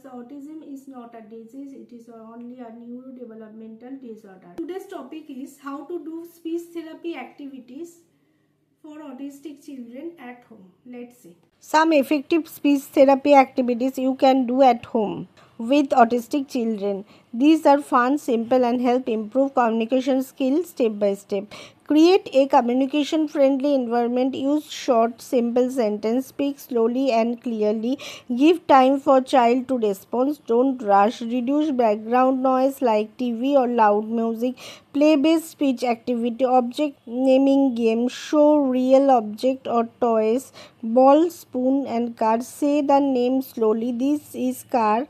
Thus, autism is not a disease, it is only a neurodevelopmental disorder. Today's topic is how to do speech therapy activities for autistic children at home. Let's see. Some effective speech therapy activities you can do at home with autistic children. These are fun, simple, and help improve communication skills step by step. Create a communication friendly environment. Use short, simple sentences. Speak slowly and clearly. Give time for child to respond. Don't rush. Reduce background noise like TV or loud music. Play-based speech activity. Object naming game. Show real object or toys. Ball, spoon, and car. Say the name slowly. This is car.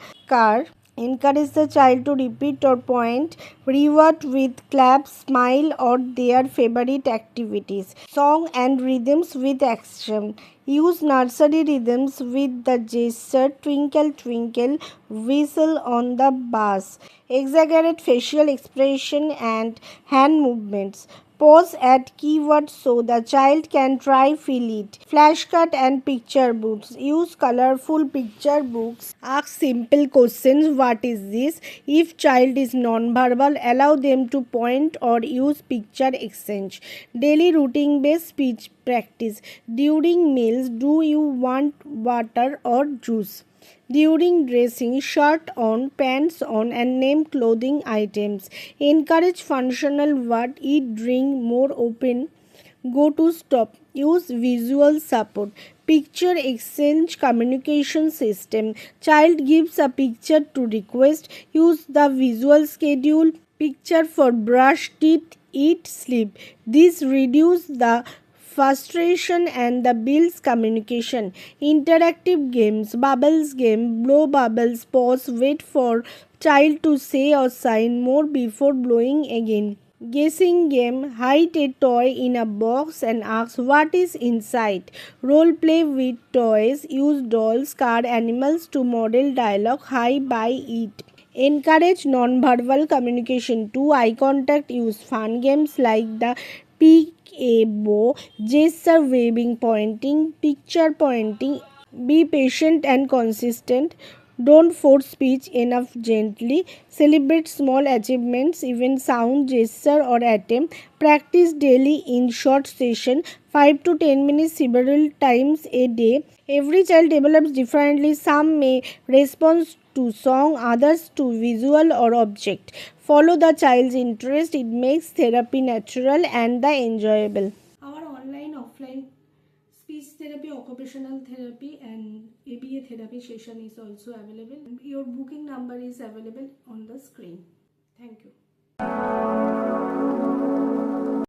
Encourage the child to repeat or point. Reward with clap, smile, or their favorite activities. Song and rhythms with action. Use nursery rhythms with the gesture twinkle twinkle, whistle on the bus. Exaggerate facial expression and hand movements. Pause at keywords so the child can try feel it. Flashcard and picture books. Use colorful picture books. Ask simple questions. What is this? If child is non-verbal, allow them to point or use picture exchange. Daily routine based speech practice. During meals, do you want water or juice? During dressing, shirt on, pants on, and name clothing items. Encourage functional word, eat, drink, more open, go to stop. Use visual support. Picture exchange communication system. Child gives a picture to request. Use the visual schedule. Picture for brush teeth, eat, sleep. This reduce the frustration and the builds communication. Interactive games, bubbles game, blow bubbles, pause, wait for child to say or sign more before blowing again. Guessing game, hide a toy in a box and ask what is inside. Role play with toys, use dolls, car, animals to model dialogue, hi, buy, eat. Encourage non-verbal communication too. Eye contact, use fun games like the peek a bow, gesture waving, pointing, picture pointing. Be patient and consistent. Don't force speech enough gently. Celebrate small achievements, even sound, gesture, or attempt. Practice daily in short session, 5 to 10 minutes several times a day. Every child develops differently. Some may respond to song, others to visual or object. Follow the child's interest. It makes therapy natural and the enjoyable. Our online, offline speech therapy, occupational therapy and ABA therapy session is also available. Your booking number is available on the screen. Thank you.